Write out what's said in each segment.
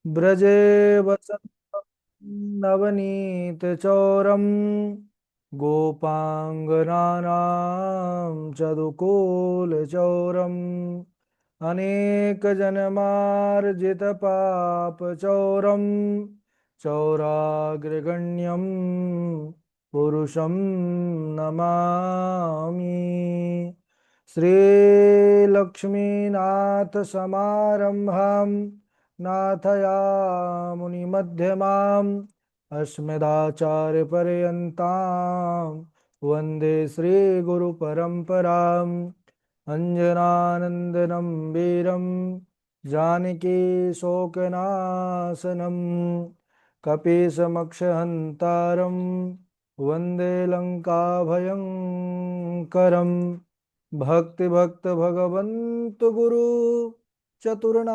ब्रजे वसन्तं नवनीतचौरं गोपाङ्गनानां चदुकूलचौरम् अनेकजन्मार्जितपापचौरं चौराग्रगण्यं पुरुषं नमामि। श्रीलक्ष्मीनाथसमारम्भां नाथयामुनिमध्यमाम् अस्मदाचार्यपर्यन्तां वन्दे श्रीगुरुपरम्पराम्। अञ्जनानन्दनं वीरं जानकी शोकनाशनं कपीशमक्षहन्तारं वन्दे लङ्काभयङ्करम्। भक्ति भक्त भगवन्तु गुरु चतुर्नाम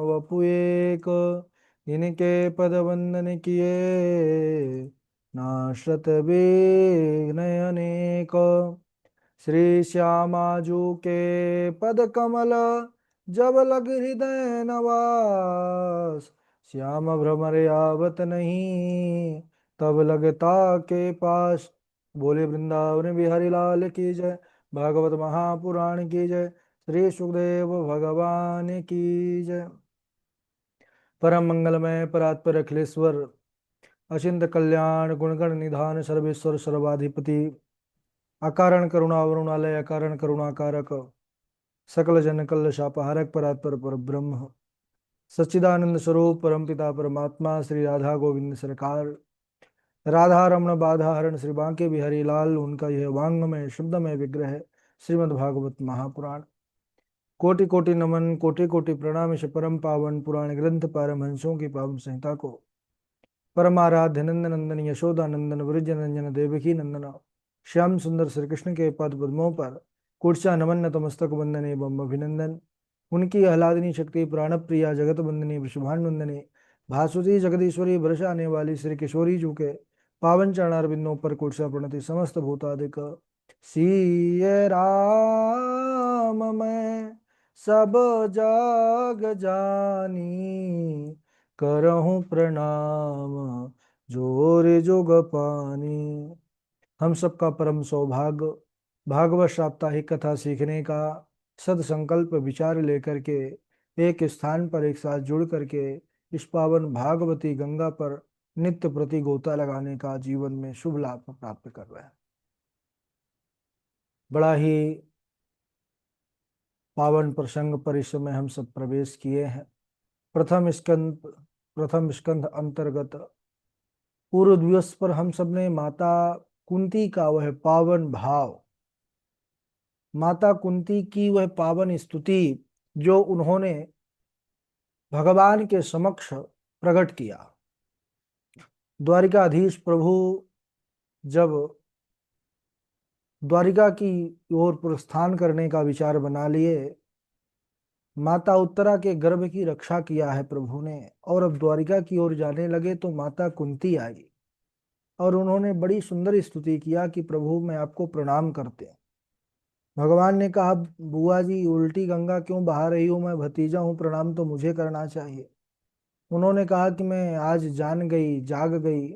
वपु एक, इनके पद वंदन किए नाश्रत विघ्न अनेक। श्री श्यामाजू के पद कमल जब लग हृदय नवास, श्याम भ्रमर आवत नहीं तब लगता के पास। बोले वृंदावन बिहारी लाल की जय, भागवत महापुराण की जय, श्री सुखदेव भगवान की जय। परम मंगलमय परात्पर अखिलेश्वर अचिंत कल्याण गुणगण निधान सर्वेश्वर सर्वाधिपति अकारण करुणा वरुणालय अकारण करुणाकारक सकल जन कल शापहारक परात्पर पर ब्रह्म सच्चिदानंद स्वरूप परमपिता परमात्मा श्री राधा गोविंद सरकार। राधा रमण बाधा हरण श्री बांके बिहारी लाल उनका यह वांगमय शुद्धमय विग्रह है श्रीमद् भागवत महापुराण। कोटि कोटि नमन कोटि कोटि प्रणाम इस परम पावन पुराण ग्रंथ पारमहंसों की पावन संहिता को परमाराध्य नंदन नंदन यशोदा नंदन वृज नंदन देवकी नंदन श्याम सुंदर श्री कृष्ण के पद पद्मों पर कुर्चा नमन नतमस्तक वंदन एवं अभिनंदन। उनकी आह्लादनी शक्ति प्राण प्रिया जगत वंदनी विशुभानुवंदनी भासुरी जगदीश्वरी बरसाने वाली श्री किशोरी जू के पावन चरणार बिंदों पर कुर्चा प्रणति समस्त भूतादिक सीय राम मैं सब जग जानी, करहूं प्रणाम जोर जुग पानी। हम सबका परम सौभाग्य भागवत साप्ताहिक कथा सीखने का सदसंकल्प विचार लेकर के एक स्थान पर एक साथ जुड़ करके इस पावन भागवती गंगा पर नित्य प्रति गोता लगाने का जीवन में शुभ लाभ प्राप्त कर रहे हैं। बड़ा ही पावन प्रसंग पर इस समय हम सब प्रवेश किए हैं। प्रथम स्कंध अंतर्गत पूर्व दिवस पर हम सब ने माता कुंती का वह पावन भाव, माता कुंती की वह पावन स्तुति जो उन्होंने भगवान के समक्ष प्रकट किया। द्वारिकाधीश प्रभु जब द्वारिका की ओर प्रस्थान करने का विचार बना लिए, माता उत्तरा के गर्भ की रक्षा किया है प्रभु ने, और अब द्वारिका की ओर जाने लगे तो माता कुंती आई और उन्होंने बड़ी सुंदर स्तुति किया कि प्रभु मैं आपको प्रणाम करते हैं। भगवान ने कहा बुआ जी उल्टी गंगा क्यों बहा रही हूं, मैं भतीजा हूं, प्रणाम तो मुझे करना चाहिए। उन्होंने कहा कि मैं आज जान गई जाग गई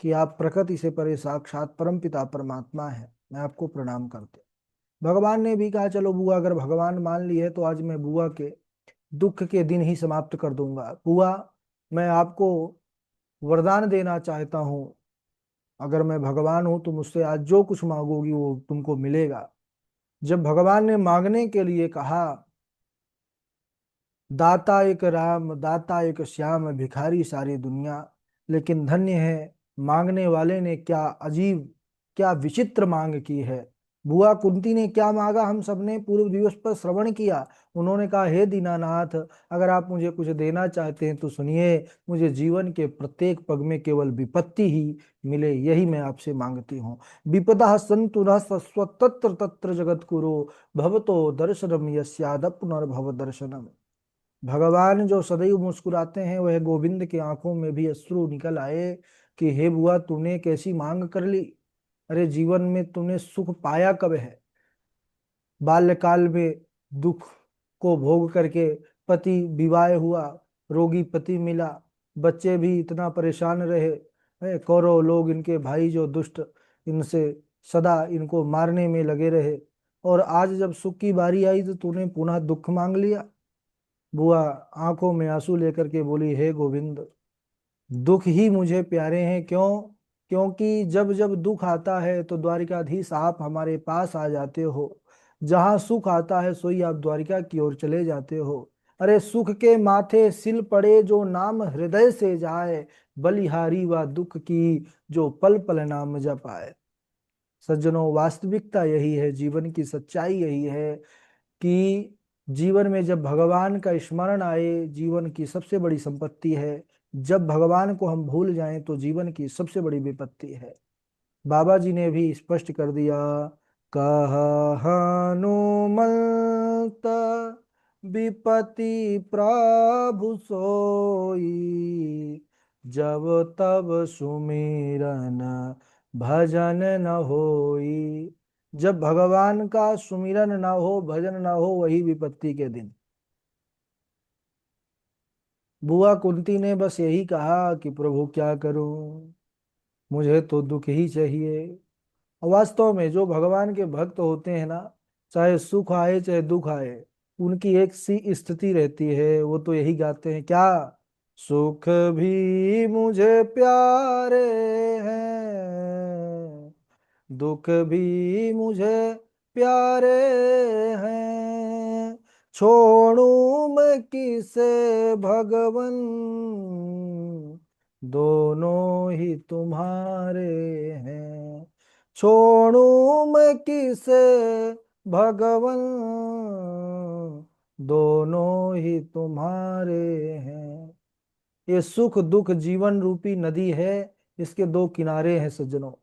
कि आप प्रकृति से परे साक्षात परमपिता परमात्मा है, मैं आपको प्रणाम करते। भगवान ने भी कहा चलो बुआ अगर भगवान मान ली है तो आज मैं बुआ के दुख के दिन ही समाप्त कर दूंगा। बुआ मैं आपको वरदान देना चाहता हूं, अगर मैं भगवान हूं तो मुझसे आज जो कुछ मांगोगी वो तुमको मिलेगा। जब भगवान ने मांगने के लिए कहा, दाता एक राम दाता एक श्याम भिखारी सारी दुनिया, लेकिन धन्य है मांगने वाले ने क्या अजीब क्या विचित्र मांग की है। बुआ कुंती ने क्या मांगा हम सबने पूर्व दिवस पर श्रवण किया। उन्होंने कहा हे दीनानाथ अगर आप मुझे कुछ देना चाहते हैं तो सुनिए, मुझे जीवन के प्रत्येक पग में केवल विपत्ति ही मिले यही मैं आपसे मांगती हूँ। विपदा सन्तु न तत्र तत्र जगत कुरु, भवतो दर्शनम यस्याद पुनर्भव दर्शनम। भगवान जो सदैव मुस्कुराते हैं वह गोविंद की आंखों में भी अश्रु निकल आए कि हे बुआ तूने कैसी मांग कर ली। अरे जीवन में तूने सुख पाया कब है। बाल्यकाल में दुख को भोग करके पति विवाह हुआ, रोगी पति मिला, बच्चे भी इतना परेशान रहे, कौरव लोग इनके भाई जो दुष्ट, इनसे सदा इनको मारने में लगे रहे। और आज जब सुख की बारी आई तो तूने पुनः दुख मांग लिया। बुआ आंखों में आंसू लेकर के बोली, हे गोविंद, दुख ही मुझे प्यारे हैं। क्यों? क्योंकि जब जब दुख आता है तो द्वारिकाधीश आप हमारे पास आ जाते हो, जहां सुख आता है सोई आप द्वारिका की ओर चले जाते हो। अरे सुख के माथे सिल पड़े जो नाम हृदय से जाए, बलिहारी व दुख की जो पल पल नाम जपाए। सज्जनों, वास्तविकता यही है, जीवन की सच्चाई यही है कि जीवन में जब भगवान का स्मरण आए, जीवन की सबसे बड़ी संपत्ति है। जब भगवान को हम भूल जाएं तो जीवन की सबसे बड़ी विपत्ति है। बाबा जी ने भी स्पष्ट कर दिया, कह हनुमंत विपति प्रभु सोई, जब तब सुमिरन भजन न होई। जब भगवान का सुमिरन ना हो, भजन ना हो, वही विपत्ति के दिन। बुआ कुंती ने बस यही कहा कि प्रभु क्या करूं, मुझे तो दुख ही चाहिए। और वास्तव में जो भगवान के भक्त होते हैं ना, चाहे सुख आए चाहे दुख आए, उनकी एक सी स्थिति रहती है, वो तो यही गाते हैं क्या, सुख भी मुझे प्यारे हैं, दुख भी मुझे प्यारे हैं, छोड़ू मैं किसे भगवन, दोनों ही तुम्हारे हैं। छोड़ू मैं किसे भगवन, दोनों ही तुम्हारे हैं। ये सुख दुख जीवन रूपी नदी है, इसके दो किनारे हैं सज्जनों।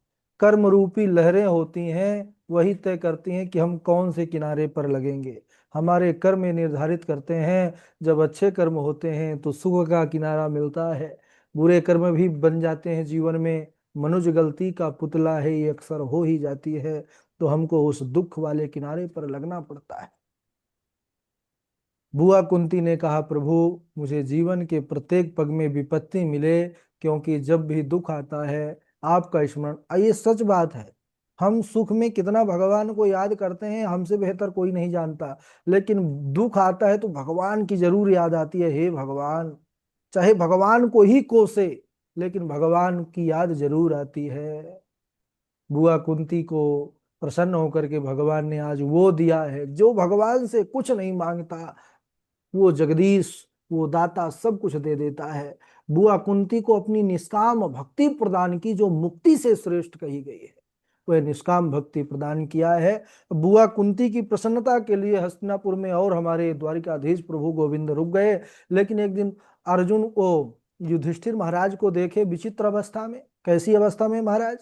कर्म रूपी लहरें होती हैं, वही तय करती हैं कि हम कौन से किनारे पर लगेंगे। हमारे कर्म ये निर्धारित करते हैं। जब अच्छे कर्म होते हैं तो सुख का किनारा मिलता है, बुरे कर्म भी बन जाते हैं जीवन में। मनुष्य गलती का पुतला है, ये अक्सर हो ही जाती है, तो हमको उस दुख वाले किनारे पर लगना पड़ता है। बुआ कुंती ने कहा, प्रभु मुझे जीवन के प्रत्येक पग में विपत्ति मिले, क्योंकि जब भी दुख आता है आपका स्मरण। ये सच बात है, हम सुख में कितना भगवान को याद करते हैं हमसे बेहतर कोई नहीं जानता, लेकिन दुख आता है तो भगवान की जरूर याद आती है। हे भगवान, चाहे भगवान को ही कोसे, लेकिन भगवान की याद जरूर आती है। बुआ कुंती को प्रसन्न होकर के भगवान ने आज वो दिया है जो भगवान से कुछ नहीं मांगता, वो जगदीश, वो दाता सब कुछ दे देता है। बुआ कुंती को अपनी निष्काम भक्ति प्रदान की, जो मुक्ति से श्रेष्ठ कही गई है, वह निष्काम भक्ति प्रदान किया है। बुआ कुंती की प्रसन्नता के लिए हस्तिनापुर में और हमारे द्वारिकाधीश प्रभु गोविंद रुक गए। लेकिन एक दिन अर्जुन को, युधिष्ठिर महाराज को देखे विचित्र अवस्था में। कैसी अवस्था में महाराज?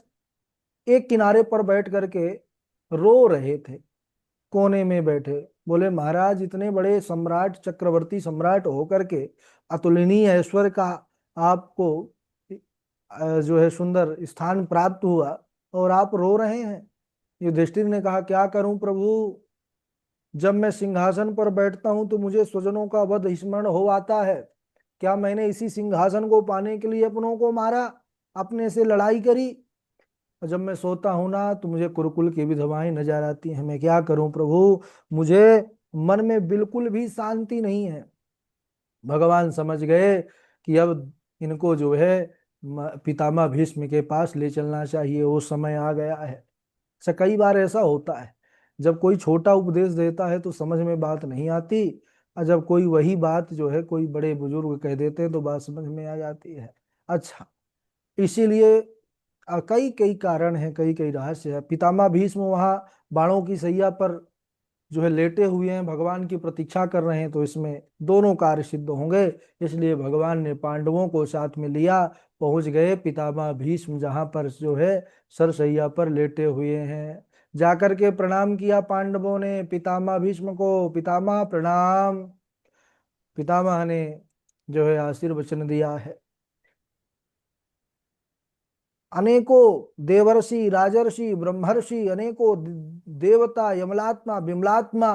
एक किनारे पर बैठ करके रो रहे थे, कोने में बैठे। बोले महाराज, इतने बड़े सम्राट, चक्रवर्ती सम्राट होकर के अतुलनीय ऐश्वर्य का आपको जो है सुंदर स्थान प्राप्त हुआ और आप रो रहे हैं। युधिष्ठिर ने कहा, क्या करूं प्रभु, जब मैं सिंहासन पर बैठता हूं तो मुझे स्वजनों का वध स्मरण हो आता है। क्या मैंने इसी सिंहासन को पाने के लिए अपनों को मारा, अपने से लड़ाई करी? और जब मैं सोता हूं ना तो मुझे कुरुकुल की विधवाएं नजर आती हैं। मैं क्या करूं प्रभु, मुझे मन में बिल्कुल भी शांति नहीं है। भगवान समझ गए कि अब इनको जो है पितामह भीष्म के पास ले चलना चाहिए, वो समय आ गया है। अच्छा, कई बार ऐसा होता है, जब कोई छोटा उपदेश देता है तो समझ में बात नहीं आती, और जब कोई वही बात जो है कोई बड़े बुजुर्ग कह देते हैं तो बात समझ में आ जाती है। अच्छा, इसीलिए कई कई कारण हैं, कई कई रहस्य है। पितामह भीष्म वहां बाणों की सैया पर जो है लेटे हुए हैं, भगवान की प्रतीक्षा कर रहे हैं, तो इसमें दोनों कार्य सिद्ध होंगे। इसलिए भगवान ने पांडवों को साथ में लिया, पहुंच गए पितामह भीष्म जहां पर जो है सरसैया पर लेटे हुए हैं। जाकर के प्रणाम किया पांडवों ने पितामह भीष्म को, पितामह प्रणाम। पितामह ने जो है आशीर्वचन दिया है। अनेकों देवर्षि, राजर्षि, ब्रह्मर्षि, अनेकों देवता, यमलात्मा, विमलात्मा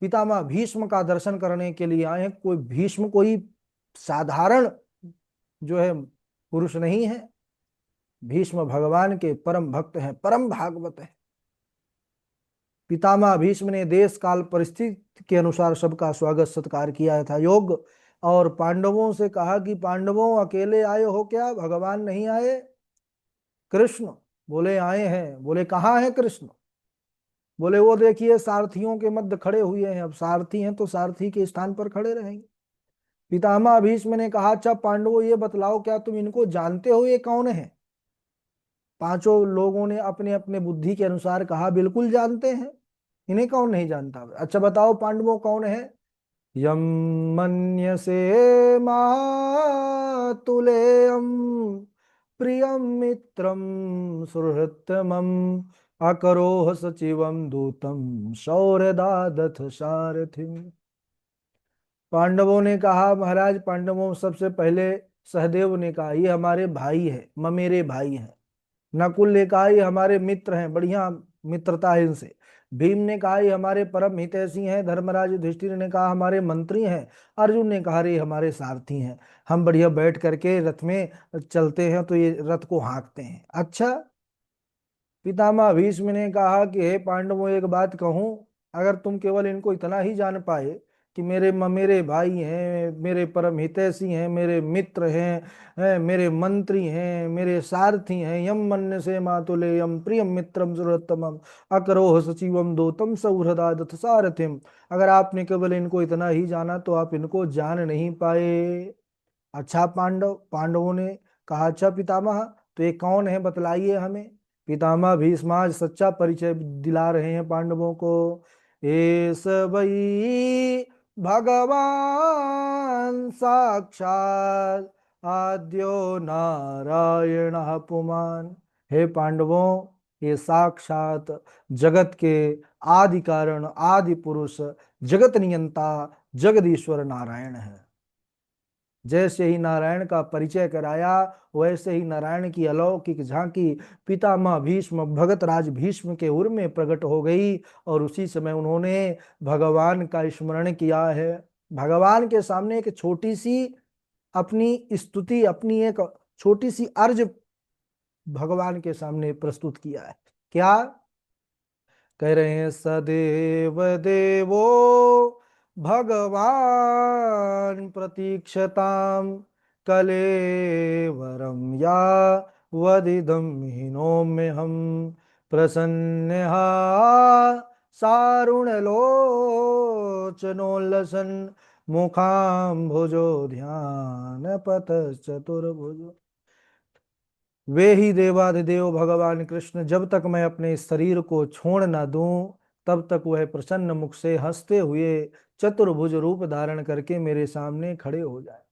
पितामह भीष्म का दर्शन करने के लिए आए हैं। कोई भीष्म को ही साधारण जो है पुरुष नहीं है। भीष्म भगवान के परम भक्त हैं, परम भागवत है। पितामह भीष्म ने देश काल परिस्थिति के अनुसार सबका स्वागत सत्कार किया था योग। और पांडवों से कहा कि पांडवों अकेले आए हो क्या, भगवान नहीं आए? कृष्ण बोले आए हैं। बोले कहाँ है कृष्ण? बोले वो देखिए सारथियों के मध्य खड़े हुए हैं। अब सारथी हैं तो सारथी के स्थान पर खड़े रहेंगे। पितामह भीष्म ने कहा अच्छा पांडवों ये बतलाओ क्या तुम इनको जानते हो, ये कौन है? पांचों लोगों ने अपने अपने बुद्धि के अनुसार कहा बिल्कुल जानते हैं, इन्हें कौन नहीं जानता। अच्छा बताओ पांडवों कौन है? यम मन्यसे मातुलेयम प्रियम मित्रम सुहृतमम अकरोह सचिवम दूतम शौर्यदादथ सारथिम। पांडवों ने कहा महाराज, पांडवों सबसे पहले सहदेव ने कहा ये हमारे भाई है, ममेरे भाई हैं। नकुल ने कहा ये हमारे मित्र हैं, बढ़िया मित्रता है इनसे। भीम ने कहा ये हमारे परम हितैषी हैं। धर्मराज युधिष्ठिर ने कहा हमारे मंत्री हैं। अर्जुन ने कहा रे हमारे सारथी हैं, हम बढ़िया बैठ करके रथ में चलते हैं तो ये रथ को हाँकते हैं। अच्छा पितामह भीष्म ने कहा कि हे पांडवों एक बात कहूं, अगर तुम केवल इनको इतना ही जान पाए कि मेरे भाई हैं, मेरे परम हितैषी हैं, मेरे मित्र हैं, मेरे मंत्री हैं, मेरे सारथी हैं, यम मन्य से मातुले यम प्रियम मित्रम सुरतमम अकरोह सचिवम दोतम सौहृदादथ सारथिम। अगर आपने केवल इनको इतना ही जाना तो आप इनको जान नहीं पाए। अच्छा पांडवों ने कहा अच्छा पितामह तो ये कौन है बतलाइए हमें। पितामह भीष्म आज सच्चा परिचय दिला रहे हैं पांडवों को। एस वही भगवान साक्षात आद्यो नारायण पुमान। हे पांडवों ये साक्षात जगत के आदि कारण, आदि पुरुष, जगत नियंता, जगदीश्वर नारायण है। जैसे ही नारायण का परिचय कराया वैसे ही नारायण की अलौकिक झांकी पितामह भीष्म भगत राज भीष्म के उर में प्रकट हो गई। और उसी समय उन्होंने भगवान का स्मरण किया है। भगवान के सामने एक छोटी सी अपनी स्तुति, अपनी एक छोटी सी अर्ज भगवान के सामने प्रस्तुत किया है। क्या कह रहे हैं? सदेव देवो भगवान प्रतीक्षताम कलेवरम या वदिदम हीनो में हम प्रसन्नहा सारुण लोचनोल्लसन मुखाम भुजो ध्यान पत चतुर्भुज। वे ही देवाधिदेव भगवान कृष्ण जब तक मैं अपने शरीर को छोड़ न दूं तब तक वह प्रसन्न मुख से हंसते हुए चतुर्भुज रूप धारण करके मेरे सामने खड़े हो जाए।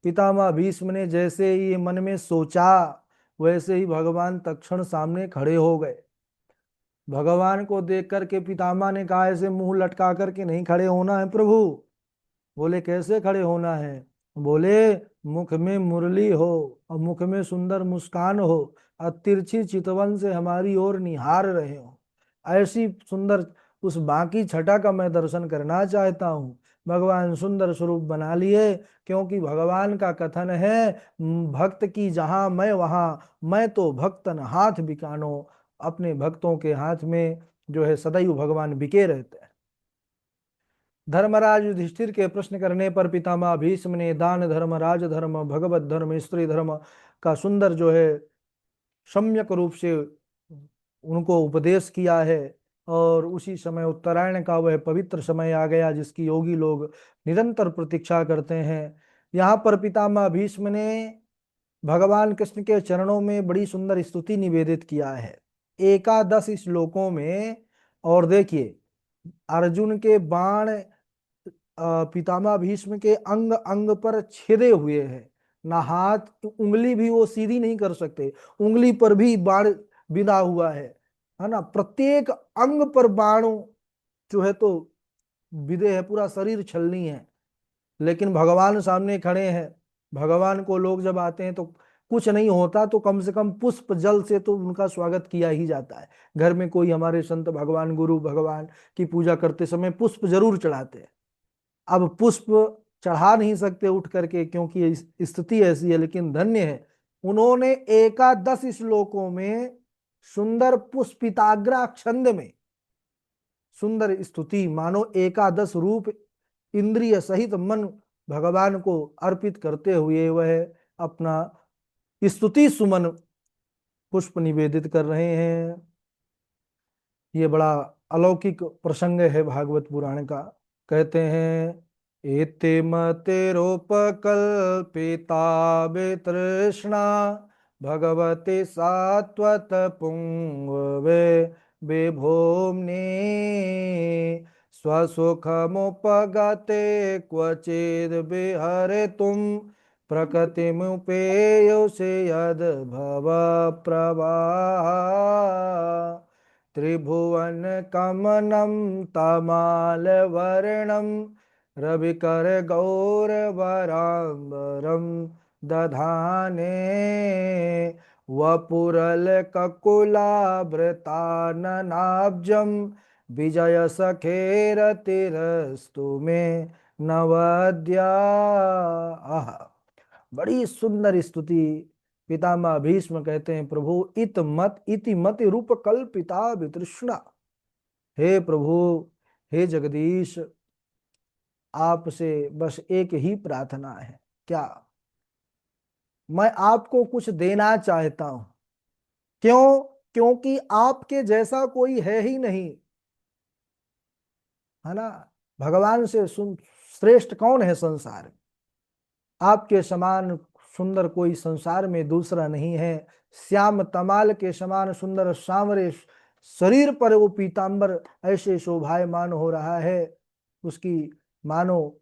पितामह भीष्म ने जैसे ही मन में सोचा वैसे ही भगवान तत्क्षण सामने खड़े हो गए। भगवान को देख करके पितामह ने कहा ऐसे मुंह लटका करके नहीं खड़े होना है प्रभु। बोले कैसे खड़े होना है? बोले मुख में मुरली हो और मुख में सुंदर मुस्कान हो और तिरछी चितवन से हमारी ओर निहार रहे हो, ऐसी सुंदर उस बाकी छटा का मैं दर्शन करना चाहता हूँ। भगवान सुंदर स्वरूप बना लिए, क्योंकि भगवान का कथन है भक्त की जहां मैं वहां मैं तो भक्तन हाथ बिकानो। अपने भक्तों के हाथ में जो है सदैव भगवान बिके रहते हैं। धर्मराज युधिष्ठिर के प्रश्न करने पर पितामह भीष्म ने दान धर्म, राज धर्म, भगवत धर्म, स्त्री धर्म का सुंदर जो है सम्यक रूप से उनको उपदेश किया है। और उसी समय उत्तरायण का वह पवित्र समय आ गया जिसकी योगी लोग निरंतर प्रतीक्षा करते हैं। यहाँ पर पितामह भीष्म ने भगवान कृष्ण के चरणों में बड़ी सुंदर स्तुति निवेदित किया है एकादश श्लोकों में। और देखिए अर्जुन के बाण पितामह भीष्म के अंग अंग पर छेदे हुए हैं, ना हाथ उंगली भी वो सीधी नहीं कर सकते, उंगली पर भी बाण बिना हुआ है ना। प्रत्येक अंग पर बाण जो है तो विदे है, पूरा शरीर छलनी है। लेकिन भगवान सामने खड़े हैं। भगवान को लोग जब आते हैं तो कुछ नहीं होता तो कम से कम पुष्प जल से तो उनका स्वागत किया ही जाता है। घर में कोई हमारे संत भगवान गुरु भगवान की पूजा करते समय पुष्प जरूर चढ़ाते हैं। अब पुष्प चढ़ा नहीं सकते उठ करके, क्योंकि ये स्थिति ऐसी है, लेकिन धन्य है उन्होंने एकादश श्लोकों में सुंदर पुष्पिताग्रा छंद में सुंदर स्तुति, मानो एकादश रूप इंद्रिय सहित मन भगवान को अर्पित करते हुए वह अपना स्तुति सुमन पुष्प निवेदित कर रहे हैं। ये बड़ा अलौकिक प्रसंग है भागवत पुराण का। कहते हैं एते मतेरोपकल्पिता वितृष्णा भगवते सात्वत पुंगवे विभोम्ने स्वसुखमुपगते क्वचिद् विहरेतुं प्रकृतिमुपेयुषे यद् भव प्रवाह त्रिभुवन कमनं तमालवर्णं रविकर गौरवराम्बरं दधाने वपुरलककुलाभृताननाब्जं विजय सखेरतिरस्तु मे नवद्या। बड़ी सुंदर स्तुति। पितामह भीष्म कहते हैं प्रभु इत मत इति मत रूप कल्पिता वितृष्णा। हे प्रभु, हे जगदीश, आपसे बस एक ही प्रार्थना है। क्या? मैं आपको कुछ देना चाहता हूं। क्यों? क्योंकि आपके जैसा कोई है ही नहीं, है ना। भगवान से श्रेष्ठ कौन है संसार में? आपके समान सुंदर कोई संसार में दूसरा नहीं है। श्याम तमाल के समान सुंदर सांवरे शरीर पर वो पीतांबर ऐसे शोभायमान हो रहा है, उसकी मानो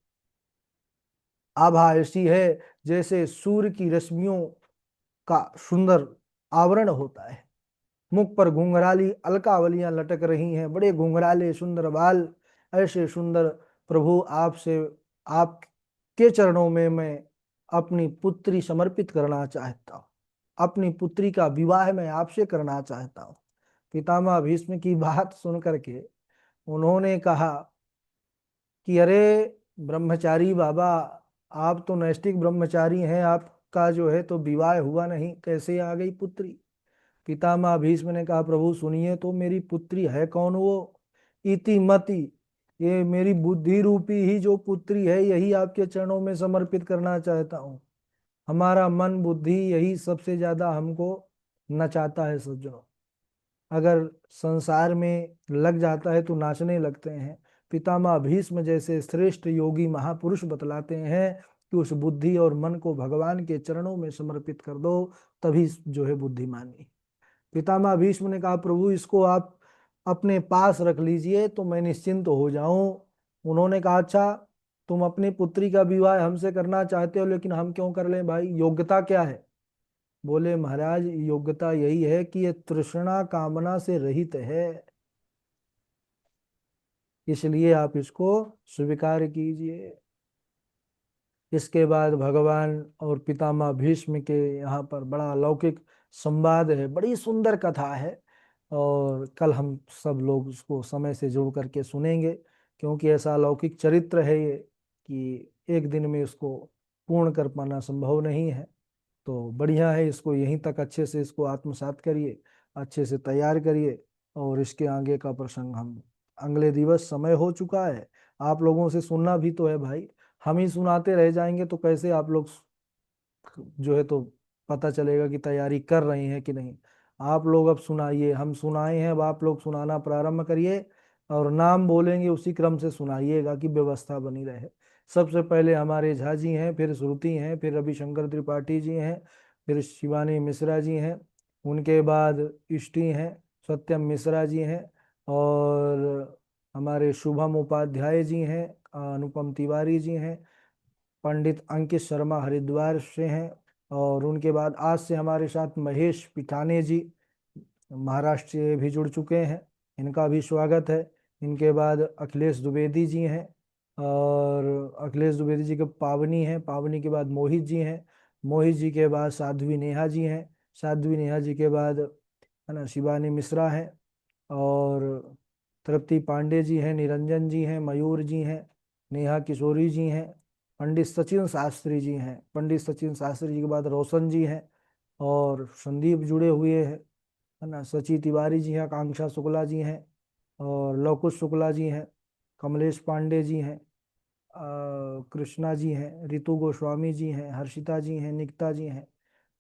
आभा ऐसी है जैसे सूर्य की रश्मियों का सुंदर आवरण होता है। मुख पर घुंघराली अलकावलियां लटक रही हैं, बड़े घुंघराले सुंदर बाल। ऐसे सुंदर प्रभु, आपसे आपके चरणों में मैं अपनी पुत्री समर्पित करना चाहता हूँ। अपनी पुत्री का विवाह मैं आपसे करना चाहता हूँ। पितामह भीष्म की बात सुन करके उन्होंने कहा कि अरे ब्रह्मचारी बाबा, आप तो नैष्ठिक ब्रह्मचारी हैं, आपका जो है तो विवाह हुआ नहीं, कैसे आ गई पुत्री? पितामह भीष्म ने कहा प्रभु सुनिए तो, मेरी पुत्री है कौन वो? इति मति, ये मेरी बुद्धि रूपी ही जो पुत्री है, यही आपके चरणों में समर्पित करना चाहता हूँ। हमारा मन बुद्धि यही सबसे ज्यादा हमको नचाता है सज्जनों। अगर संसार में लग जाता है तो नाचने लगते हैं। पितामह भीष्म जैसे श्रेष्ठ योगी महापुरुष बतलाते हैं कि उस बुद्धि और मन को भगवान के चरणों में समर्पित कर दो, तभी जो है बुद्धिमानी। पितामह भीष्म ने कहा प्रभु इसको आप अपने पास रख लीजिए तो मैं निश्चिंत हो जाऊं। उन्होंने कहा अच्छा, तुम अपनी पुत्री का विवाह हमसे करना चाहते हो, लेकिन हम क्यों कर लें भाई, योग्यता क्या है? बोले महाराज योग्यता यही है कि ये तृष्णा कामना से रहित है, इसलिए आप इसको स्वीकार कीजिए। इसके बाद भगवान और पितामह भीष्म के यहाँ पर बड़ा अलौकिक संवाद है, बड़ी सुंदर कथा है। और कल हम सब लोग उसको समय से जुड़ करके सुनेंगे, क्योंकि ऐसा अलौकिक चरित्र है ये कि एक दिन में इसको पूर्ण कर पाना संभव नहीं है। तो बढ़िया है, इसको यहीं तक अच्छे से इसको आत्मसात करिए, अच्छे से तैयार करिए। और इसके आगे का प्रसंग हम अगले दिवस, समय हो चुका है, आप लोगों से सुनना भी तो है भाई। हम ही सुनाते रह जाएंगे तो कैसे आप लोग जो है तो पता चलेगा कि तैयारी कर रहे हैं कि नहीं। आप लोग अब सुनाइए, हम सुनाए हैं, अब आप लोग सुनाना प्रारंभ करिए और नाम बोलेंगे उसी क्रम से सुनाइएगा कि व्यवस्था बनी रहे। सबसे पहले हमारे झा जी हैं, फिर श्रुति हैं, फिर रविशंकर त्रिपाठी जी हैं, फिर शिवानी मिश्रा जी हैं, उनके बाद इष्टि हैं, सत्यम मिश्रा जी हैं, और हमारे शुभम उपाध्याय जी हैं, अनुपम तिवारी जी हैं, पंडित अंकित शर्मा हरिद्वार से हैं, और उनके बाद आज से हमारे साथ महेश पिठाने जी महाराष्ट्र से भी जुड़ चुके हैं, इनका भी स्वागत है। इनके बाद अखिलेश द्विवेदी जी हैं, और अखिलेश द्विवेदी जी के पावनी हैं, पावनी के बाद मोहित जी हैं, मोहित जी के बाद साध्वी नेहा जी हैं, साध्वी नेहा जी के बाद है ना शिवानी मिश्रा हैं, और तृप्ति पांडे जी हैं, निरंजन जी हैं, मयूर जी हैं, नेहा किशोरी जी हैं, पंडित सचिन शास्त्री जी हैं। पंडित सचिन शास्त्री जी के बाद रोशन जी हैं और संदीप जुड़े हुए हैं, है ना। सची तिवारी जी हैं, आकांक्षा शुक्ला जी हैं और लवकुश शुक्ला जी हैं, कमलेश पांडे जी हैं, कृष्णा जी हैं, रितु गोस्वामी जी हैं, हर्षिता जी हैं, निकिता जी हैं।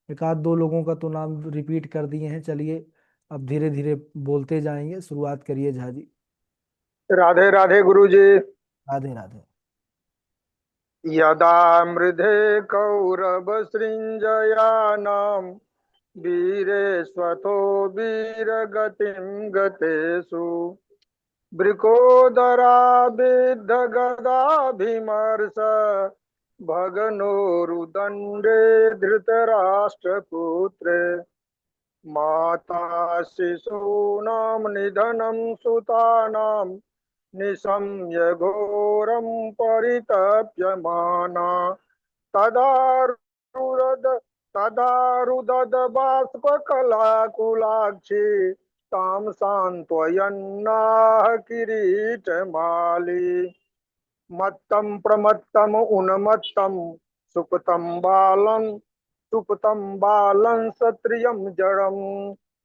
एक आध दो लोगों का तो नाम रिपीट कर दिए हैं। चलिए अब धीरे धीरे बोलते जाएंगे। शुरुआत करिए झा जी। राधे राधे गुरु जी। राधे राधे। यदा मृधे कौरव सृञ्जयानां वीरेष्वथो वीरगतिं गतेषु वृकोदराभिद्धगदाभिमर्श भगनोरुदण्डे धृतराष्ट्रपुत्रे माता शिशूनां निधनं सुतानां निशम्य घोरं परितप्यमाना तदारुदद तदारुदद बाष्पकलाकुलाक्षी तां सान्त्वयन्नाह किरीटमाली मत्तं प्रमत्तम् उन्मत्तं सुप्तं बालं क्षत्रियं जडं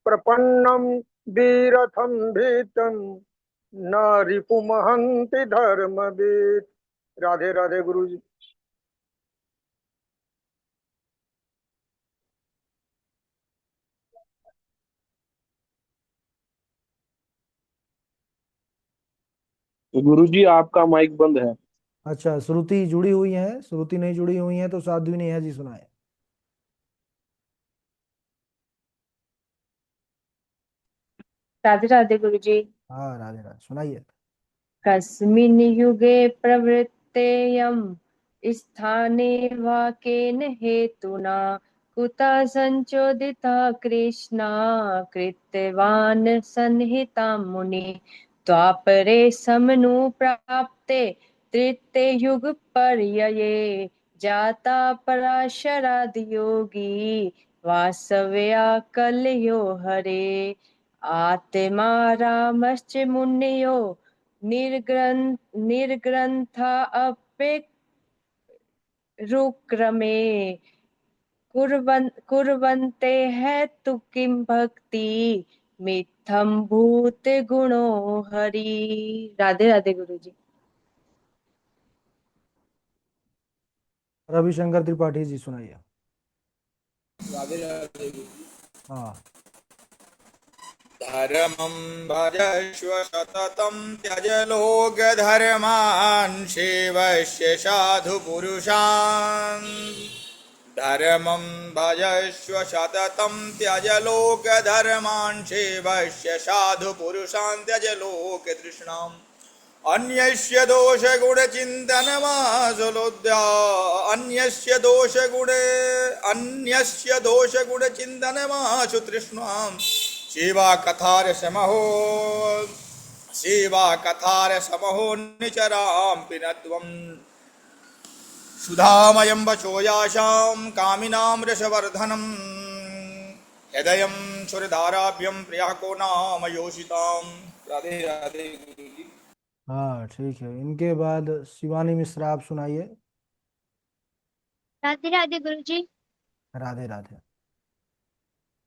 प्रपन्नं वीरथं भीतं न रिपुमहन्ति धर्मवित्। राधे राधे गुरु जी। गुरुजी आपका माइक बंद है। अच्छा, श्रुति जुड़ी हुई है, श्रुति नहीं जुड़ी हुई है तो साध्वी नेहा जी सुनाए। राधे राधे गुरु जी। हाँ राधे राधे, सुनाइए। कस्मिन् युगे प्रवृत्तेयं स्थाने वा केन हेतुना कुतः संचोदिता कृष्णा कृतवान् संहितां मुनि द्वापरे समनुप्राप्ते तृतीये युगपर्यये जाता पराशरादियोगी वासव्या कलयो हरे आत्मा रामश्च मुनयो निर्ग्रन्था अपेक्षुक्रमे कुर्वन्ते हैं तु किं भक्ति मित्थम भूत गुणो हरि। राधे राधे गुरु जी। रविशंकर त्रिपाठी जी सुनाइए। राधे राधे। हाँ। धर्मं भजस्व सततं त्यज लोकधर्मान् सेवस्य साधुपुरुषान्। धर्मं भजस्व सततं त्यज लोकधर्मान् सेवस्य साधुपुरुषान् त्यज लोकतृष्णाम् अन्यस्य दोषगुणचिन्तनमासुलोद्या अन्यस्य दोषगुणचिन्तनमासु तृष्णाम् सेवा कथारसमहो निचरां पिनत्वं सुधामयं वचो यासां कामिनां रसवर्धनम् हृदयं सुरधाराभ्यं प्रियाको नाम योषिताम्। राधे राधे गुरु जी। हाँ ठीक है, इनके बाद शिवानी मिश्रा आप सुनाइए। राधे राधे गुरु जी। राधे राधे।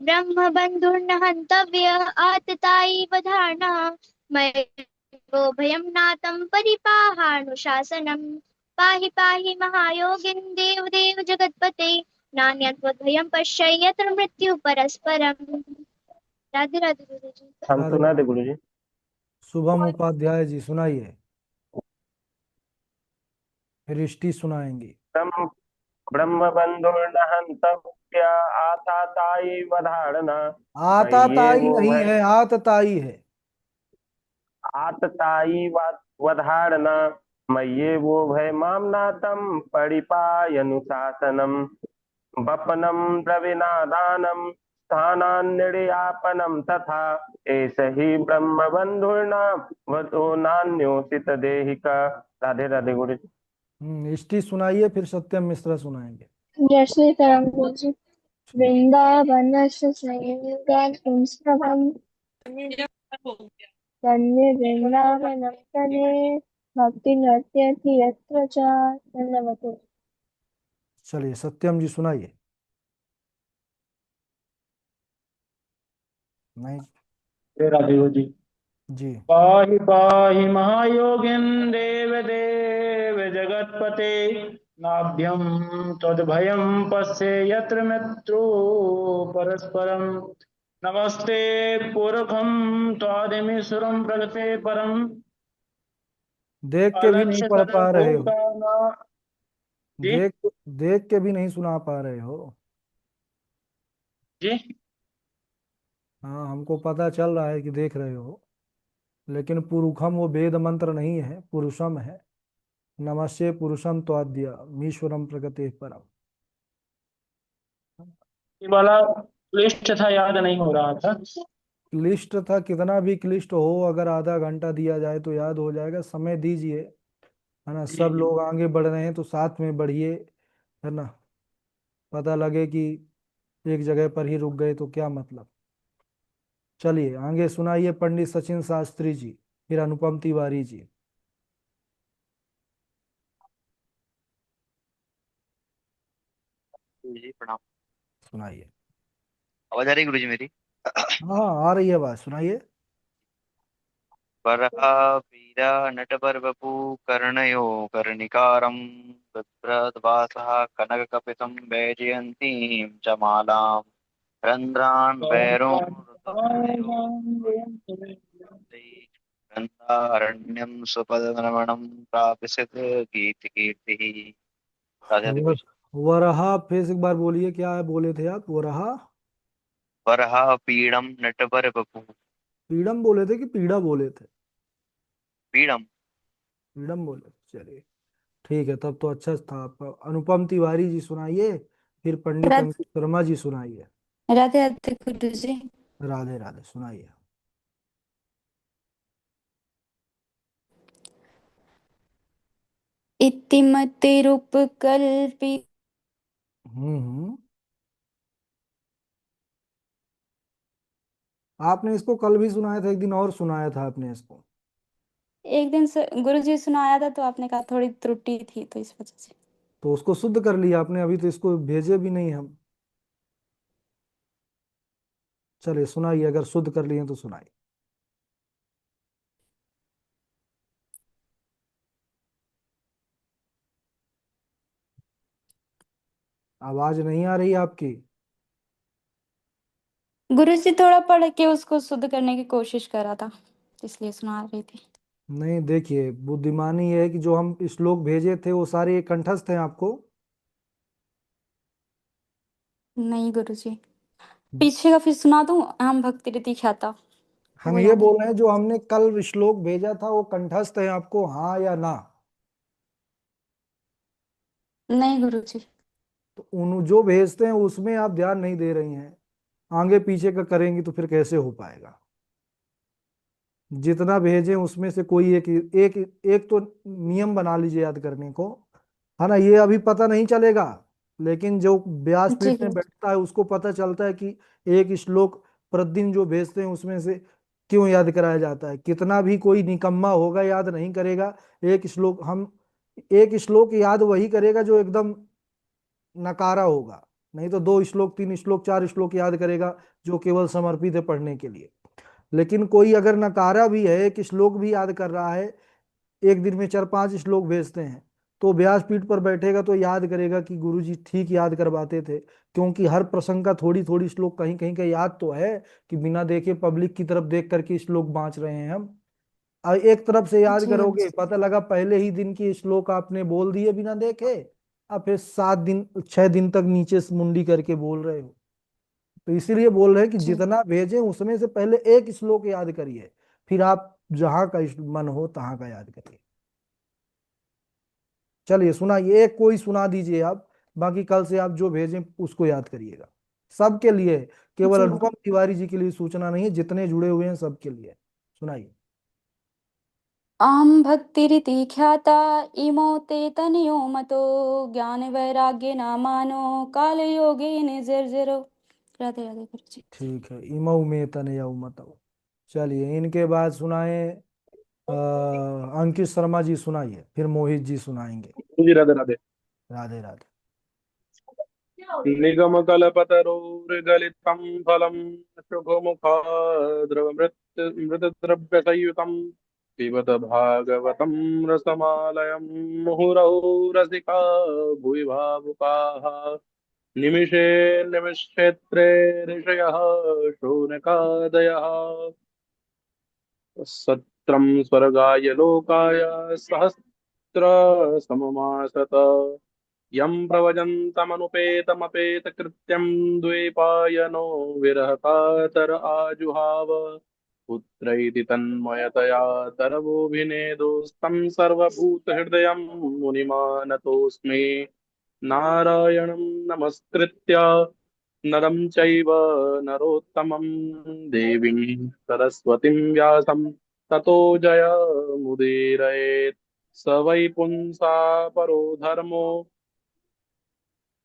ब्रह्म बंधुर्न हन्तव्य आततायी वधाना मयो भयं नातं परिपाहानुशासनम् पाहि पाहि महायोगिन् देव देव जगत्पते नान्यत्वद्भयं पश्य यत्र मृत्यु परस्परम्। राधे राधे गुरु जी। हम राधे सुना दे राधे। गुरुजी। शुभम उपाध्याय जी सुनाइए, फिर इष्टि सुनाएंगी। ब्रह्म ब्रह्म बंधुर्न हन्तव्य आतातायी वधारणा ये आताताई वो नहीं है है, आतताई है। आततायी वधारणा मय्ये वो भय मामनातम परिपायनुशासनम वपनम द्रविनादानम स्थानान्यर्यापनम तथा एष ही ब्रह्म बंधुर्ना वतो नान्योसित देहिका। राधे राधे गुरु जी। इष्टि सुनाइए, फिर सत्यम मिश्रा सुनाएंगे। जय श्री राम गुरु जी। वृंदावनस्य संयुगात्मस्तवम् तन्मे वृंदावनं तने भक्तिरत्यर्थि यत्र च धन्यवाद। चलिए सत्यम जी सुनाइए। नहीं। हे राधेव जी। जी। पाहि पाहि महायोगिन देव देव जगतपते। नाभ्यं त्वद्भयं पश्ये यत्र मित्रो परस्परं। नमस्ते पुरखं त्वादिमीश्वरं प्रगते परम। देख के भी नहीं अलक्ष्य पढ़ पा रहे हो। सर्वभूताना। जी। देख देख के भी नहीं सुना पा रहे हो। जी। हाँ हमको पता चल रहा है कि देख रहे हो, लेकिन पुरुषम वो वेद मंत्र नहीं है, पुरुषम है। नमस्ते पुरुषम त्वाद्य मीश्वरम प्रगति परम। ये वाला लिस्ट था, याद नहीं हो रहा था। क्लिष्ट था, कितना भी क्लिष्ट हो, अगर आधा घंटा दिया जाए तो याद हो जाएगा। समय दीजिए, है ना। जी सब जी। लोग आगे बढ़ रहे हैं तो साथ में बढ़िए, है ना। पता लगे कि एक जगह पर ही रुक गए तो क्या मतलब। चलिए आगे सुनाइए पंडित सचिन शास्त्री जी, फिर अनुपम तिवारी जी। जी प्रणाम। सुनाइए। आवाज आ रही है गुरु जी मेरी? हाँ हाँ, आ रही है बात, सुनाइए। वरहा वीरा नटवर वपु कर्णयो कर्णिकारं बिभ्रद्वासः कनककपितं वैजयन्तीं च मालां रन्ध्रान् वैरोरुदध्वयो वृन्दारण्यं सुपदनमनं प्रापिसित गीतकीर्तिः। राधे राधे गुरु वर, जी। वरहा फिर एक बार बोलिए, क्या है बोले थे आप? वरहा वरहा पीडं नटवर वपु। पीड़म बोले थे कि पीड़ा बोले थे? पीडं। पीड़म बोले थे। चलिए ठीक है, तब तो अच्छा था आपका। अनुपम तिवारी जी सुनाइए, फिर पंडित राधे अंकित शर्मा जी सुनाइए। राधे गुरु जी। राधे राधे सुनाइए। इतिमतिरुपकल्पि हम्म। आपने इसको कल भी सुनाया था, एक दिन और सुनाया था आपने इसको। एक दिन गुरु जी सुनाया था तो आपने कहा थोड़ी त्रुटि थी तो इस वजह से। तो उसको शुद्ध कर लिया आपने, अभी तो इसको भेजे भी नहीं हम। चलिए सुनाइए, अगर शुद्ध कर लिए तो सुनाइए। आवाज नहीं आ रही आपकी। गुरु जी थोड़ा पढ़ के उसको शुद्ध करने की कोशिश करा था, इसलिए सुना रही थी। नहीं देखिए, बुद्धिमानी ये है कि जो हम श्लोक भेजे थे वो सारे कंठस्थ हैं आपको। नहीं गुरु जी, पीछे का फिर सुना दूं, अहम भक्ति रीति ख्याता, हम वो ये याद है। बोल रहे हैं जो हमने कल श्लोक भेजा था वो कंठस्थ है आपको, हाँ या ना? नहीं गुरु जी। तो उन जो भेजते हैं उसमें आप ध्यान नहीं दे रही हैं, आगे पीछे का करेंगी तो फिर कैसे हो पाएगा। जितना भेजें उसमें से कोई एक एक एक तो नियम बना लीजिए याद करने को, है ना। ये अभी पता नहीं चलेगा, लेकिन जो जी व्यासपीठ में गुरु जी। बैठता है उसको पता चलता है कि एक श्लोक प्रतिदिन जो भेजते हैं उसमें से क्यों याद कराया जाता है। कितना भी कोई निकम्मा होगा याद नहीं करेगा एक श्लोक। हम एक श्लोक याद वही करेगा जो एकदम नकारा होगा, नहीं तो दो श्लोक, तीन श्लोक, चार श्लोक याद करेगा जो केवल समर्पित है पढ़ने के लिए। लेकिन कोई अगर नकारा भी है, एक श्लोक भी याद कर रहा है, एक दिन में चार पांच श्लोक भेजते हैं, तो व्यासपीठ पर बैठेगा तो याद करेगा कि गुरुजी ठीक याद करवाते थे। क्योंकि हर प्रसंग का थोड़ी थोड़ी श्लोक कहीं कहीं का याद तो है, कि बिना देखे पब्लिक की तरफ देख करके श्लोक बांच रहे हैं हम। और एक तरफ से याद जी गुरु करोगे, जी। पता लगा पहले ही दिन की श्लोक आपने बोल दिए बिना देखे, अब फिर 7 दिन 6 दिन तक नीचे से मुंडी करके बोल रहे हो। तो इसीलिए बोल रहे हैं कि जी जितना भेजें उसमें से पहले एक श्लोक याद करिए, फिर आप जहां का मन हो तहां का याद करिए। चलिए सुनाइए, एक कोई सुना दीजिए आप, बाकी कल से आप जो भेजें उसको याद करिएगा। सबके लिए, केवल जी गुरु। अनुपम तिवारी जी के लिए सूचना नहीं है, जितने जुड़े हुए हैं सबके लिए। सुनाइए। अहम भक्तिरिति ख्याता इमो ते तनयो मतो ज्ञान वैराग्य नामानो काल योगे निर्जरो। राधे राधे गुरु जी। ठीक है, इमऊ में तनयऊ मतऊ। चलिए इनके बाद सुनाए अंकित शर्मा जी सुनाइए, फिर मोहित जी सुनाएंगे। जी राधे राधे। राधे राधे। निगम कल्पतरोर्गलितं फलं शुभमुखाद्रवमृतद्रव्यसंयुतं पिबत भागवतं रसमालयं मुहुरहो रसिका भुवि भावुकाः निमिषे निमिषेत्रे ऋषयः शौनकादयः सत्रं स्वर्गाय लोकाय सहस्रसममासत यं प्रव्रजन्तमनुपेतमपेतकृत्यं द्वैपायनो विरहकातर आजुहाव पुत्रैति तन्मयतया तरवोऽभिनेदोस्तं सर्वभूतहृदयं मुनिमानतोऽस्मि नारायणं नमस्कृत्य नरं चैव नरोत्तमं देवीं सरस्वतीं व्यासं ततो जयमुदीरयेत् स वै पुंसा परो धर्मो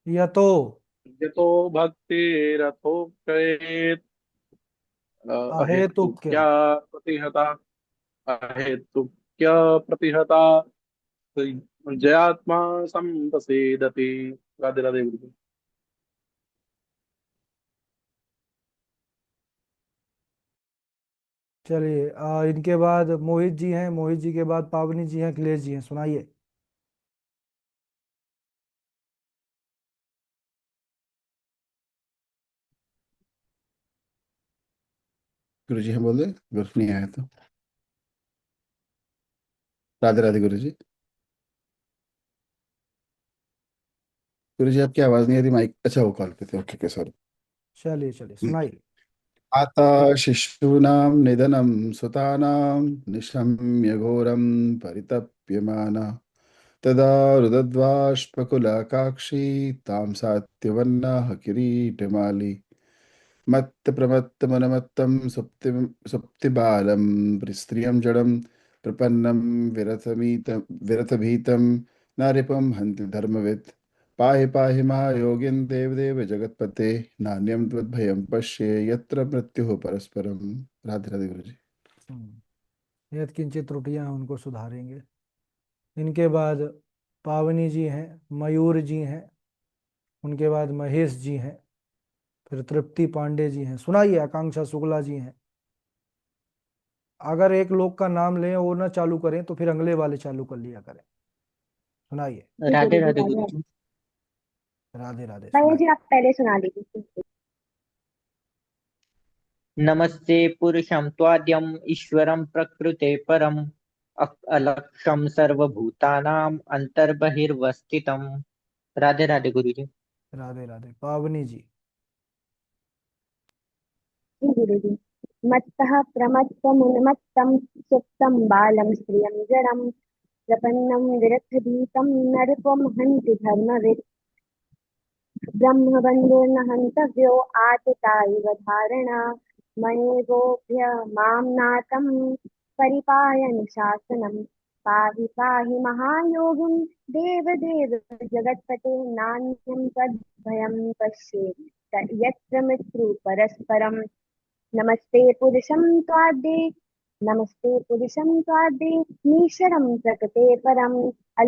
यतो यतो भक्तिरथोक्षयेत् अहेतुक्य अहेतुक्या प्रतिहता अहेतुक्या प्रतिहता जयात्मा संप्रसेदति। राधे राधे गुरु जी। चलिए, इनके बाद मोहित जी हैं, मोहित जी के बाद पावनी जी हैं, अखिलेश जी हैं, सुनाइए। गुरु जी हम बोल रहे गुरु नहीं आया तो। राधे राधे गुरु जी। गुरु जी आपकी आवाज नहीं आ रही, माइक अच्छा वो कॉल पे थे, ओके ओके सॉरी। चलिए चलिए सुनाइए। आता शिशूनां निधनं सुतानां निशम्य घोरं परितप्यमाना तदा रुदद्वाष्पकुलाकाक्षी तां सात्यवन्नाः किरीटमाली मत्तप्रमत्तमनमत्तं सुप्तिबालं स्त्रियं जडं प्रपन्नं विरथभीतं नारिपं हन्ति धर्मवित् पाहि पाहि महायोगिन् देवदेव जगत्पते नान्यं त्वद्भयं पश्ये यत्र मृत्युः परस्परम। राधे राधे गुरु जी। यद किंचित त्रुटियां हैं उनको सुधारेंगे। इनके बाद पावनी जी हैं, मयूर जी हैं, उनके बाद महेश जी हैं, फिर तृप्ति पांडे जी हैं। सुनाइए, आकांक्षा शुक्ला जी हैं। अगर एक लोग का नाम लें और ना चालू करें तो फिर अगले वाले चालू कर लिया करें। सुनाइए। राधे राधे गुरु जी। राधे राधे भैया जी सुनाइए। आप पहले सुना दीजिए। नमस्ते पुरुषं त्वाद्यम् ईश्वरं प्रकृते परम् अलक्ष्यं सर्वभूतानां अंतर्बहिर्वस्थितम्। राधे राधे गुरु जी। राधे राधे पावनी जी। गुरु जी। मत्तः प्रमत्तमुन्मत्तं सुप्तं बालं स्त्रियं जडं प्रपन्नं विरक्तभीतं नरकं हन्ति धर्मवित् ब्रह्मबन्धुर्न हन्तव्यो आतता इव धारणा मये गोभ्य मां नाथं परिपालय शासनं पाहि पाहि महायोगिं देवदेव जगत्पते नान्यं तद्भयं पश्ये यत्र मृत्यु परस्परम्। नमस्ते पुरुषं त्वाद्ये मीश्वरं प्रकृते परम्